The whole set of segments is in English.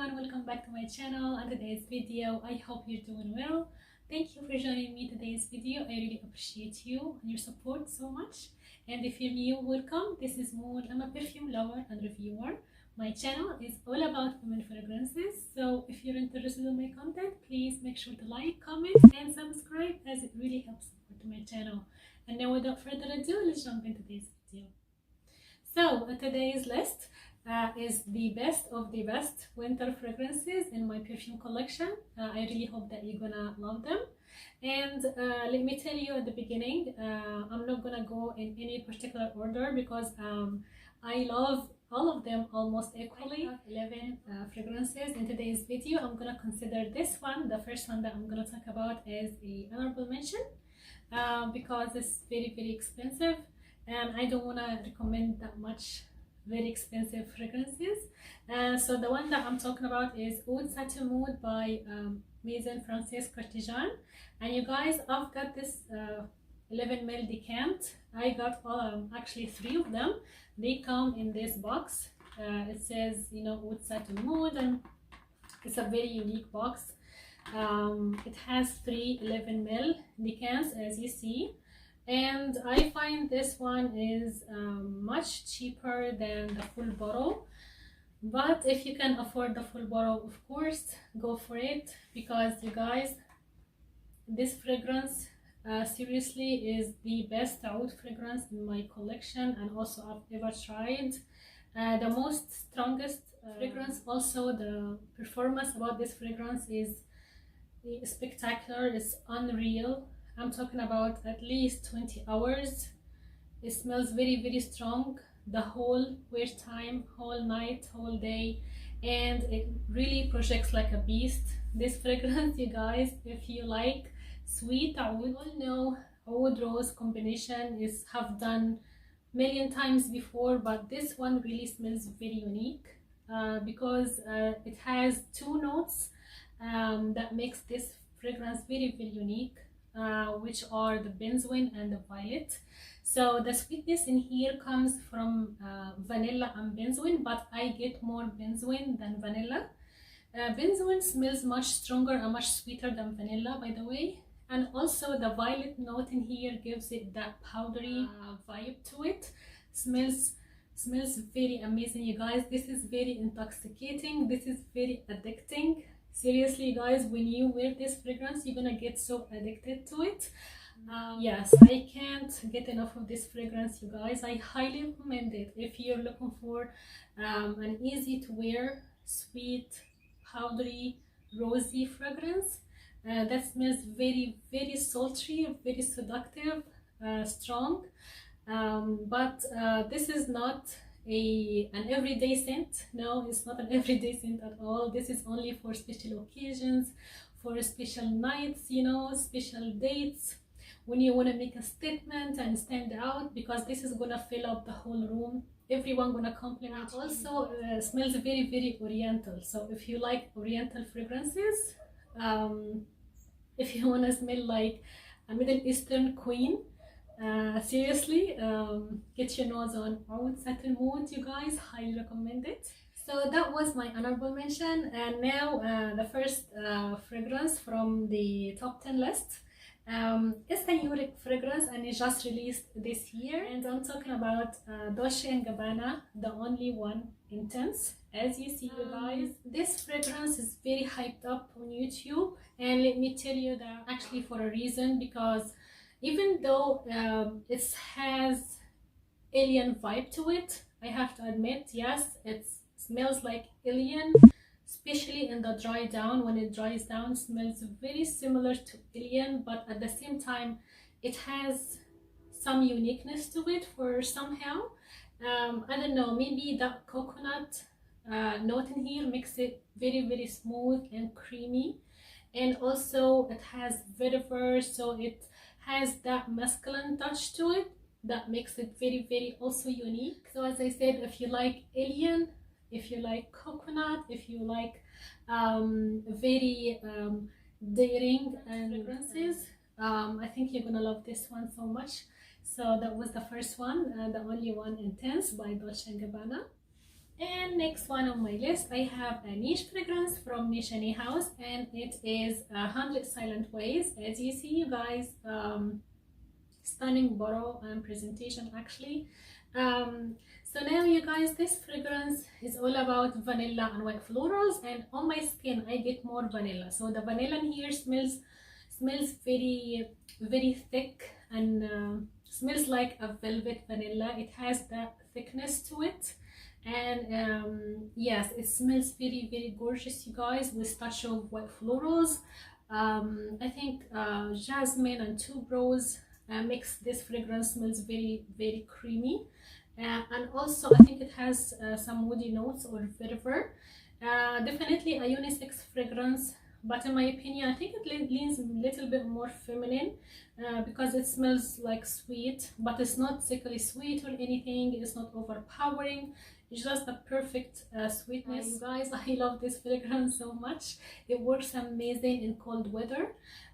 everyone, welcome back to my channel and today's video. I hope you're doing well. Thank you for joining me today's video. I really appreciate you and your support so much. And if you're new, welcome. This is Moon. I'm a perfume lover and reviewer. My channel is all about women fragrances, so if you're interested in my content, please make sure to like, comment and subscribe, as it really helps support my channel. And now without further ado, let's jump into today's video. So today's list is the best of the best winter fragrances in my perfume collection. I really hope that you're gonna love them. And let me tell you at the beginning, I'm not gonna go in any particular order because I love all of them almost equally. I have 11 fragrances in today's video. I'm gonna consider this one, the first one that I'm gonna talk about, as a honorable mention because it's very expensive and I don't want to recommend that much very expensive fragrances. So the one that I'm talking about is Oud Satin Mood by Maison Francaise Cartigan. And you guys, I've got this 11 ml decant. I got actually 3 of them. They come in this box. It says, you know, Oud Satin Mood, and it's a very unique box. It has 3 11 ml decants, as you see. And I find this one is much cheaper than the full bottle, but if you can afford the full bottle, of course, go for it, because you guys, this fragrance seriously is the best oud fragrance in my collection, and also I've ever tried. The most strongest fragrance. Also, the performance about this fragrance is spectacular. It's unreal. I'm talking about at least 20 hours. It smells very strong the whole wear time, whole night, whole day, and it really projects like a beast. This fragrance, you guys, if you like sweet oud, we all know oud rose combination is have done million times before, but this one really smells very unique because it has 2 notes that makes this fragrance very unique. Which are the benzoin and the violet. So the sweetness in here comes from vanilla and benzoin, but I get more benzoin than vanilla. Benzoin smells much stronger and much sweeter than vanilla, by the way, and also the violet note in here gives it that powdery vibe to it. Smells very amazing, you guys. This is very intoxicating. This is very addicting. Seriously, guys, when you wear this fragrance, you're gonna get so addicted to it. Yes, I can't get enough of this fragrance, you guys. I highly recommend it if you're looking for an easy to wear, sweet, powdery, rosy fragrance that smells very sultry, very seductive, strong. But this is not an everyday scent. No, it's not an everyday scent at all. This is only for special occasions, for special nights, you know, special dates, when you want to make a statement and stand out, because this is gonna fill up the whole room. Everyone gonna compliment. Also smells very oriental. So if you like oriental fragrances, if you want to smell like a Middle Eastern queen, seriously, get your nose on Oud Satin Mood, you guys. Highly recommend it. So that was my honorable mention, and now the first fragrance from the top 10 list. It's a new fragrance and it just released this year, and I'm talking about Dolce & Gabbana, the only one, Intense. As you see, you guys, this fragrance is very hyped up on YouTube, and let me tell you that actually for a reason, because even though it has alien vibe to it, I have to admit, yes, it smells like alien, especially in the dry down. When it dries down, smells very similar to alien, but at the same time it has some uniqueness to it for somehow. I don't know, maybe that coconut note in here makes it very smooth and creamy, and also it has vetiver, so it has that masculine touch to it that makes it very also unique. So as I said, if you like alien, if you like coconut, if you like very daring fragrances, I think you're gonna love this one so much. So that was the first one, the only one, Intense by Dolce & Gabbana. And next one on my list, I have a niche fragrance from Nishani House, and it is 100 Silent Ways. As you see, you guys, stunning bottle and presentation actually. So now you guys, this fragrance is all about vanilla and white florals, and on my skin I get more vanilla. So the vanilla in here smells very thick, and smells like a velvet vanilla. It has that thickness to it, and yes, it smells very gorgeous, you guys, with touch of white florals. I think jasmine and tuberose makes this fragrance smells very creamy, and also I think it has some woody notes or vetiver. Definitely a unisex fragrance, but in my opinion I think it leans a little bit more feminine, because it smells like sweet, but it's not sickly sweet or anything. It's not overpowering. It's just a perfect sweetness. You guys, I love this fragrance so much. It works amazing in cold weather.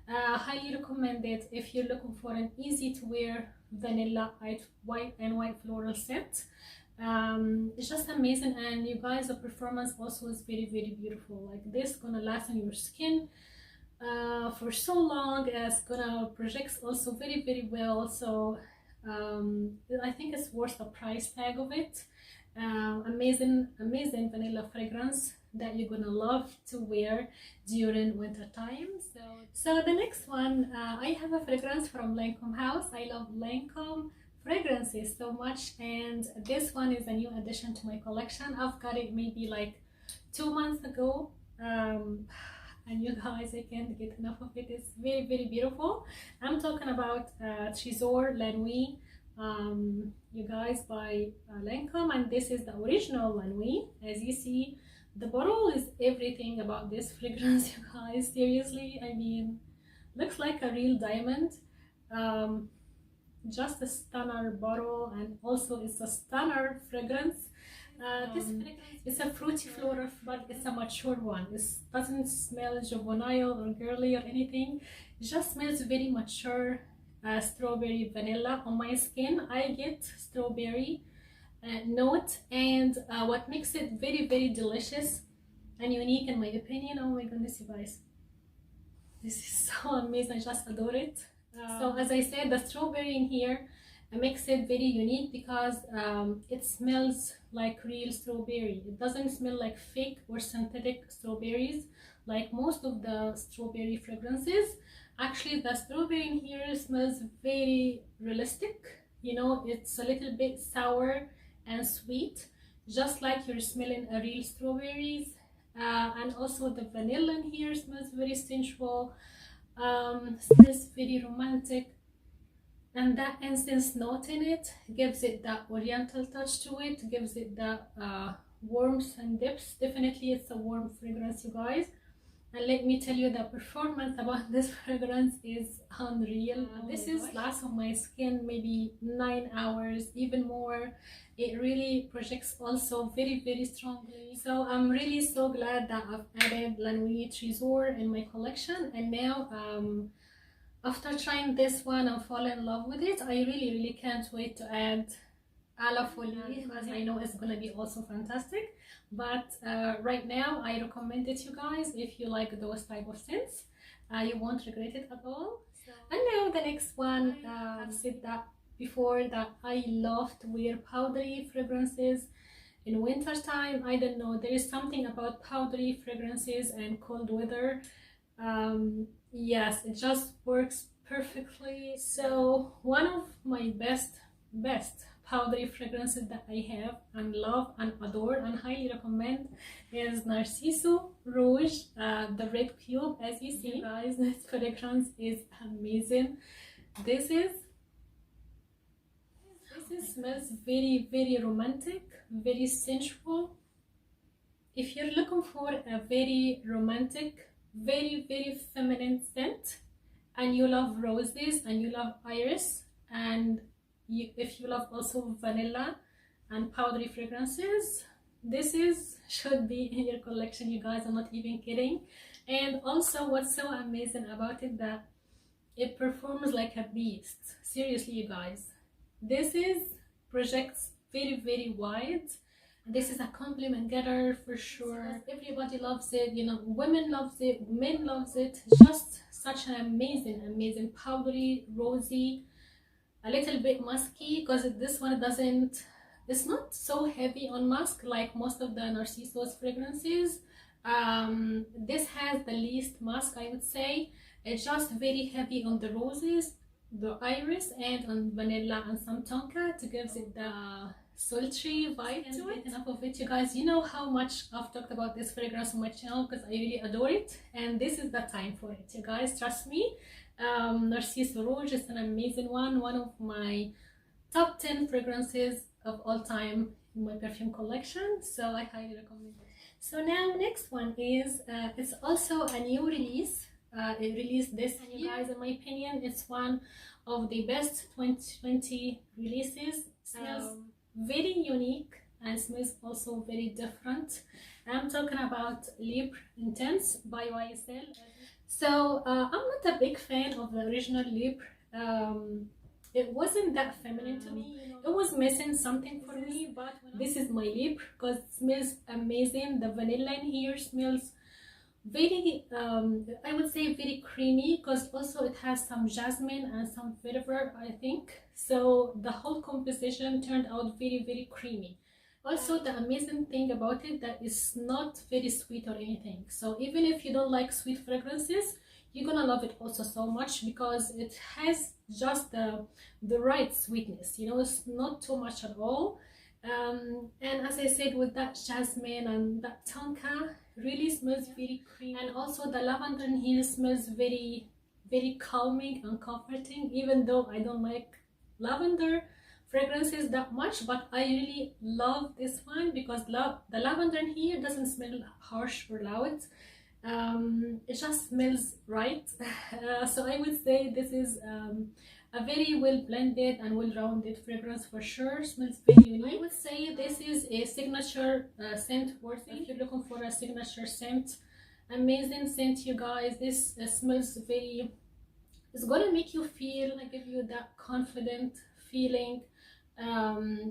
Highly recommend it if you're looking for an easy to wear vanilla white floral scent. It's just amazing, and you guys, the performance also is very beautiful. Like this gonna last on your skin for so long. It's gonna project also very well. So I think it's worth the price tag of it. Amazing vanilla fragrance that you're gonna love to wear during winter time. So the next one, I have a fragrance from Lancome House. I love Lancome fragrances so much, and this one is a new addition to my collection. I've got it maybe like 2 months ago, and you guys, I can't get enough of it. It's very beautiful. I'm talking about Tresor La Nuit, you guys, by Lancome, and this is the original La Nuit. As you see, the bottle is everything about this fragrance, you guys. Seriously, I mean, looks like a real diamond. Just a stunner bottle, and also it's a stunner fragrance. This fragrance is a fruity floral, but it's a mature one. It doesn't smell juvenile or girly or anything. It just smells very mature, strawberry vanilla. On my skin I get strawberry note, and what makes it very delicious and unique in my opinion. Oh my goodness, you guys, this is so amazing. I just adore it. So as I said, the strawberry in here makes it very unique, because it smells like real strawberry. It doesn't smell like fake or synthetic strawberries like most of the strawberry fragrances. Actually, the strawberry in here smells very realistic. You know, it's a little bit sour and sweet, just like you're smelling a real strawberries. And also the vanilla in here smells very sensual. Smells very romantic, and that incense note in it gives it that oriental touch to it, gives it that warmth and depth. Definitely it's a warm fragrance, you guys, and let me tell you, the performance about this fragrance is unreal. This is lasts on my skin maybe 9 hours, even more. It really projects also very strongly. So I'm really so glad that I've added La Nuit Tresor in my collection, and now after trying this one and falling in love with it, I really can't wait to add A La Folie, because I know it's gonna be also fantastic. But right now I recommend it, you guys. If you like those type of scents, you won't regret it at all. And now the next one, I've said that before, that I love to wear powdery fragrances in winter time. I don't know, there is something about powdery fragrances and cold weather. Yes, it just works perfectly. So one of my best powdery fragrances that I have and love and adore and highly recommend is Narciso Rouge, the red cube. As you see, guys, this fragrance is amazing. This smells very romantic, very sensual. If you're looking for a very romantic, very feminine scent, and you love roses and you love iris, and if you love also vanilla and powdery fragrances, this should be in your collection, you guys. I'm not even kidding. And also, what's so amazing about it, that it performs like a beast. Seriously, you guys, projects very wide, This is a compliment getter for sure. Everybody loves it, you know, women loves it, men loves it. Just such an amazing powdery, rosy, a little bit musky, because this one doesn't, it's not so heavy on musk like most of the Narcissus fragrances. This has the least musk, I would say. It's just very heavy on the roses, the iris, and on vanilla and some tonka to give it the sultry vibe to it. Enough of it, you guys. You know how much I've talked about this fragrance on my channel because I really adore it, and this is the time for it, you guys. Trust me. Narciso Rouge is an amazing one of my top 10 fragrances of all time in my perfume collection, so I highly recommend it. So now next one is it's also a new release. It released this year. You guys, in my opinion, it's one of the best 2020 releases. Smells very unique and smells also very different. I'm talking about Libre Intense by YSL. So I'm not a big fan of the original Libre. It wasn't that feminine to me, you know. It was missing something for me, but this is my Libre because it smells amazing. The vanilla in here smells very I would say very creamy, because also it has some jasmine and some vetiver, I think. So the whole composition turned out very creamy. Also, the amazing thing about it that it's not very sweet or anything. So even if you don't like sweet fragrances, you're gonna love it also so much, because it has just the right sweetness, you know. It's not too much at all. And as I said, with that jasmine and that tonka, really smells very creamy. And also the lavender in here smells very calming and comforting, even though I don't like lavender fragrances that much, but I really love this one because the lavender in here doesn't smell harsh or loud. It just smells right. So I would say this is a very well blended and well rounded fragrance for sure. Smells very unique. I would say this is a signature scent worthy. If you're looking for a signature scent, amazing scent, you guys. This smells very, it's gonna make you feel, give you that confident feeling.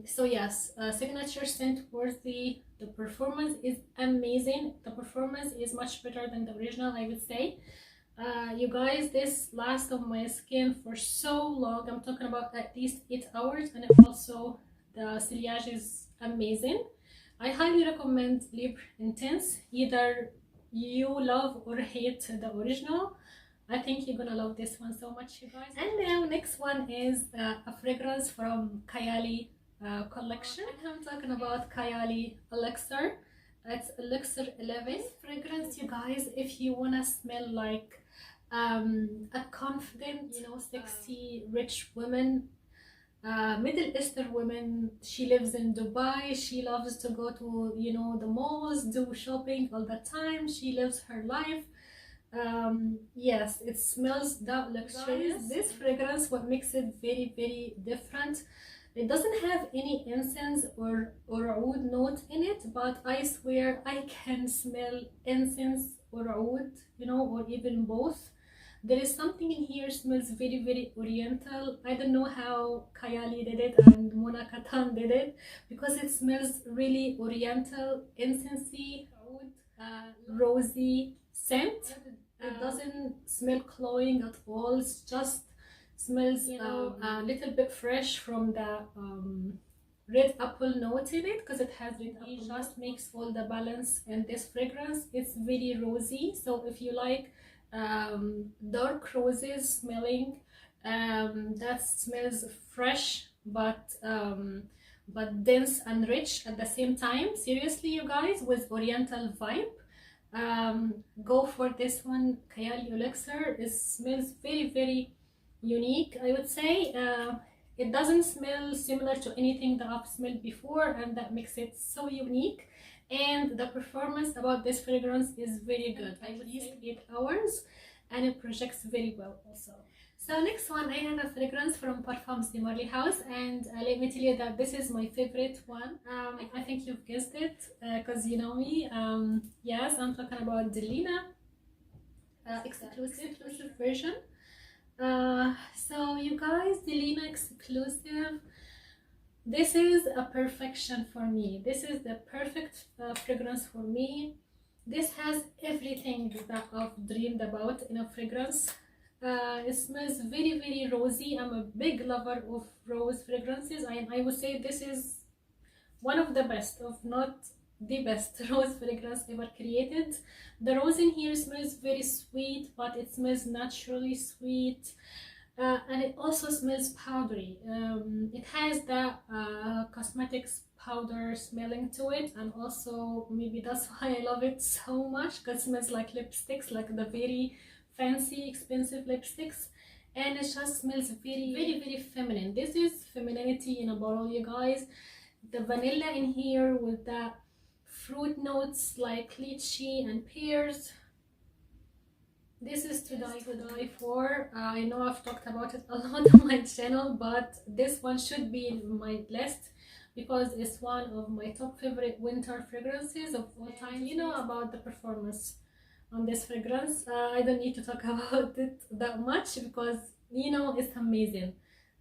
So yes, signature scent worthy. The performance is amazing. The performance is much better than the original, I would say. You guys, this lasts on my skin for so long. I'm talking about at least 8 hours, and also the sillage is amazing. I highly recommend Libre Intense. Either you love or hate the original, I think you're gonna love this one so much, you guys. And now next one is a fragrance from Kayali collection. I'm talking about Kayali Elixir. It's Elixir 11. This fragrance, you guys, if you wanna smell like a confident, you know, sexy, rich woman, Middle Eastern woman. She lives in Dubai. She loves to go to, you know, the malls, do shopping all the time. She lives her life. Yes, it smells that luxurious. This fragrance, what makes it very different, it doesn't have any incense or oud note in it, but I swear I can smell incense or oud, you know, or even both. There is something in here smells very oriental. I don't know how Kayali did it and Mona Katan did it, because it smells really oriental, incensey, oud, rosy scent. It doesn't smell cloying at all. It just smells, you know, a little bit fresh from the red apple note in it, because it has red apple. It just makes all the balance in this fragrance. It's very rosy, so if you like dark roses smelling, that smells fresh but dense and rich at the same time. Seriously, you guys, with oriental vibe, go for this one. Kayali Elixir. It smells very unique, I would say. It doesn't smell similar to anything that I've smelled before, and that makes it so unique. And the performance about this fragrance is very good. I would use 8 hours, and it projects very well also. So next one, I have a fragrance from Perfumes Montale House, and let me tell you that this is my favorite one. I think you've guessed it, because you know me. Yes, I'm talking about Delina exclusive version. So you guys, Delena Exclusive, This is a perfection for me. This is the perfect fragrance for me. This has everything that I've dreamed about in a fragrance. It smells very, very rosy. I'm a big lover of rose fragrances. I would say this is one of the best, if not the best, rose fragrance ever created. The rose in here smells very sweet, but it smells naturally sweet. And it also smells powdery. It has that cosmetics powder smelling to it, and also maybe that's why I love it so much, because it smells like lipsticks, like the very fancy expensive lipsticks, and it just smells very, very, very feminine. This is femininity in a bottle, you guys. The vanilla in here with the fruit notes like lychee and pears. This is to die for. I know I've talked about it a lot on my channel, but this one should be in my list because it's one of my top favorite winter fragrances of all time. You know about the performance on this fragrance. I don't need to talk about it that much because you know it's amazing.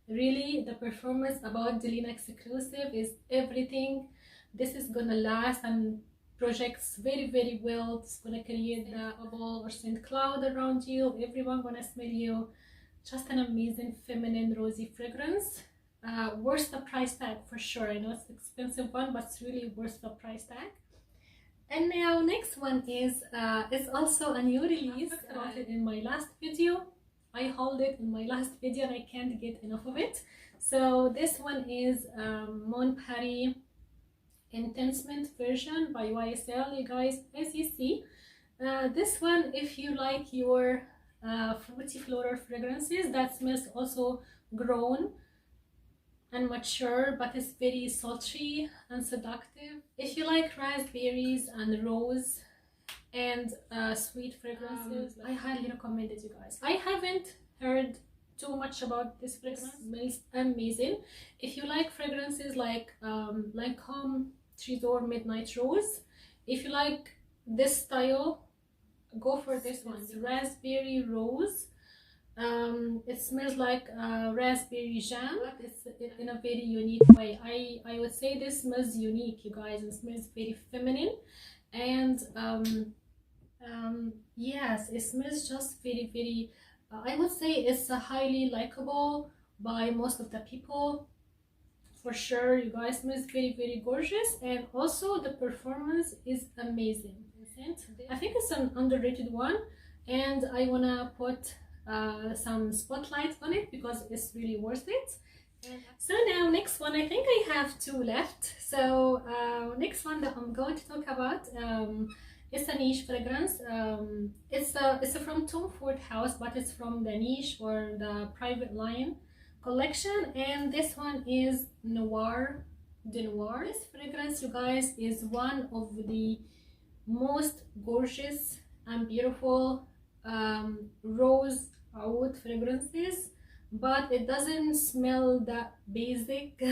Really, the performance about Delina Exclusive is everything. This is gonna last and projects very, very well. It's gonna create a bubble or scent cloud around you. Everyone gonna smell you. Just an amazing feminine rosy fragrance. Worth the price tag for sure. I know it's an expensive one, but it's really worth the price tag. And now next one is it's also a new release. I talked about it in my last video. I hauled it in my last video and I can't get enough of it. So this one is Montale Intensement version by YSL, you guys. As you see, this one, if you like your fruity floral fragrances that smells also grown and mature, but it's very sultry and seductive. If you like raspberries and rose and sweet fragrances, I highly recommend it, you guys. I haven't heard too much about this fragrance. It smells amazing. If you like fragrances like Lancome Tresor Midnight Rose, if you like this style, go for this one. It's raspberry rose. It smells like raspberry jam, but it's in a very unique way. I would say this smells unique, you guys. It smells very feminine, and yes, it smells just very, very I would say it's a highly likable by most of the people for sure. You guys, smells very, very gorgeous, and also the performance is amazing. I think it's an underrated one, and I wanna put some spotlight on it because it's really worth it. So now next one, I think I have two left. So next one that I'm going to talk about, it's a niche fragrance. It's from Tom Ford House, but it's from the niche or the private line collection, and this one is Noir de Noire. This fragrance, you guys, is one of the most gorgeous and beautiful rose oud fragrances, but it doesn't smell that basic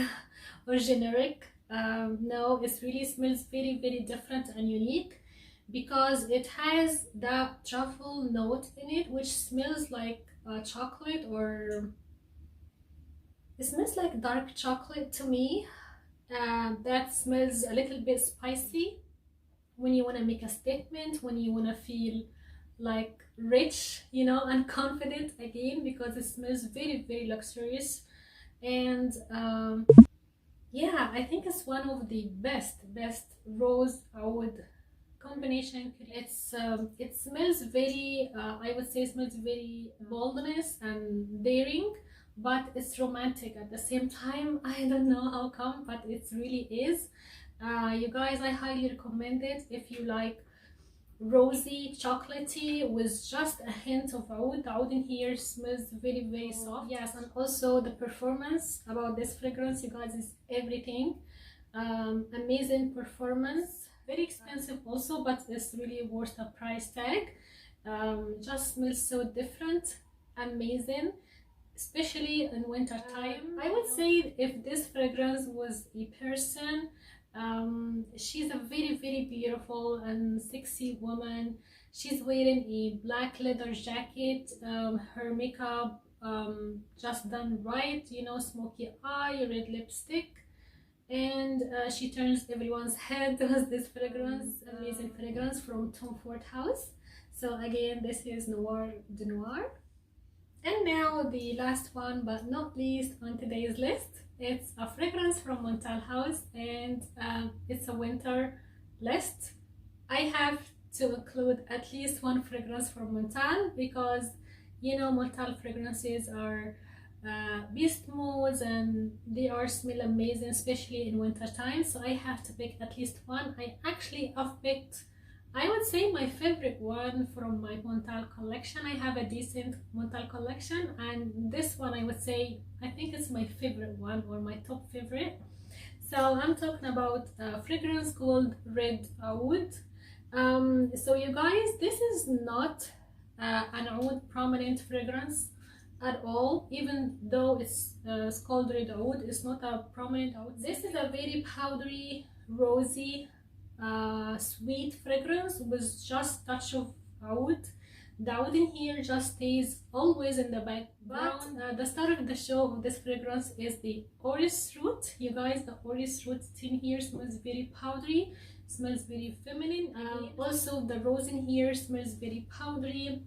or generic. No, it really smells very, very different and unique because it has that truffle note in it, which smells like chocolate, or it smells like dark chocolate to me. That smells a little bit spicy when you want to make a statement, when you want to feel like rich, you know, and confident again, because it smells very, very luxurious. And yeah, I think it's one of the best rose oud combination. It smells very I would say it smells very boldness and daring, but it's romantic at the same time. I don't know how come, but it really is. You guys, I highly recommend it if you like rosy chocolatey with just a hint of oud. The oud in here smells very, very soft. Yes, and also the performance about this fragrance, you guys, is everything. Amazing performance, very expensive also, but it's really worth the price tag. Just smells so different, amazing, especially in winter time. I would say if this fragrance was a person, she's a very, very beautiful and sexy woman. She's wearing a black leather jacket, her makeup just done right, you know, smoky eye, red lipstick, and she turns everyone's head with this fragrance, amazing fragrance from Tom Ford House. So again, this is Noir de Noire. And now the last one but not least on today's list, it's a fragrance from Montale House, and it's a winter list. I have to include at least one fragrance from Montale because you know Montale fragrances are beast modes and they are smell amazing, especially in winter time. So I have to pick at least one. I've picked, I would say, my favorite one from my Montale collection. I have a decent Montale collection, and this one I would say I think it's my favorite one or my top favorite. So I'm talking about a fragrance called Red Aoud. So you guys, this is not an oud prominent fragrance at all, even though it's called Red Aoud. It's not a prominent oud. This is a very powdery, rosy, sweet fragrance with just touch of oud. The oud in here just stays always in the background. But the star of the show of this fragrance is the orris root. You guys, the orris root in here smells very powdery, smells very feminine. Also the rose in here smells very powdery,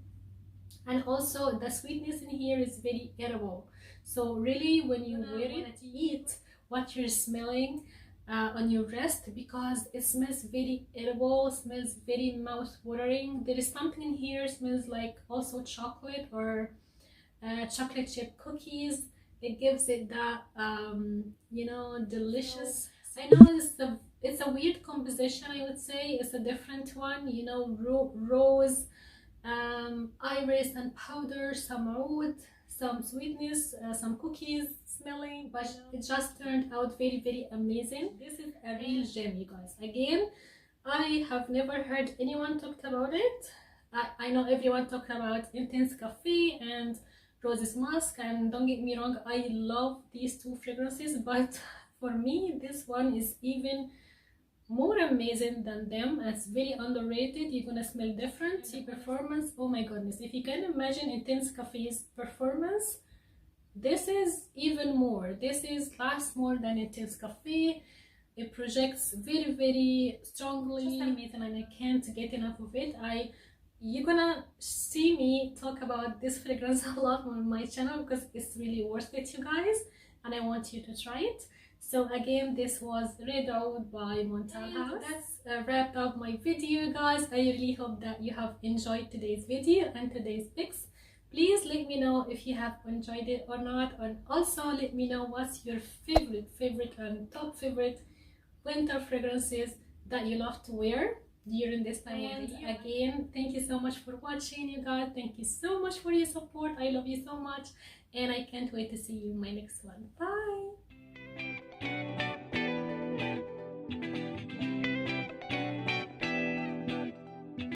and also the sweetness in here is very edible. So really when you wear it, eat what you're smelling on your wrist, because it smells very edible, smells very mouth-watering. There is something in here smells like also chocolate or chocolate chip cookies. It gives it that you know, delicious. I know it's a weird composition, I would say. It's a different one, you know, rose, iris and powder, some oud, some sweetness, some cookies smelling, but it just turned out very amazing. This is a real gem, you guys. Again, I have never heard anyone talk about it. I know everyone talked about Intense Cafe and Rose's Musk, and don't get me wrong, I love these two fragrances, but for me this one is even more amazing than them. It's very underrated. You're gonna smell different. See performance, oh my goodness, if you can imagine Intense Cafe's performance, this is even more. This is lasts more than Intense Cafe. It projects very strongly. Just amazing, and I can't get enough of it. You're gonna see me talk about this fragrance a lot on my channel because it's really worth it, you guys, and I want you to try it. So again, this was Red Aoud by Montale House. That's wrapped up my video, guys. I really hope that you have enjoyed today's video and today's picks. Please let me know if you have enjoyed it or not, and also let me know what's your favorite and top favorite winter fragrances that you love to wear during this time of the year. Again, thank you so much for watching, you guys. Thank you so much for your support. I love you so much, and I can't wait to see you in my next one. Bye.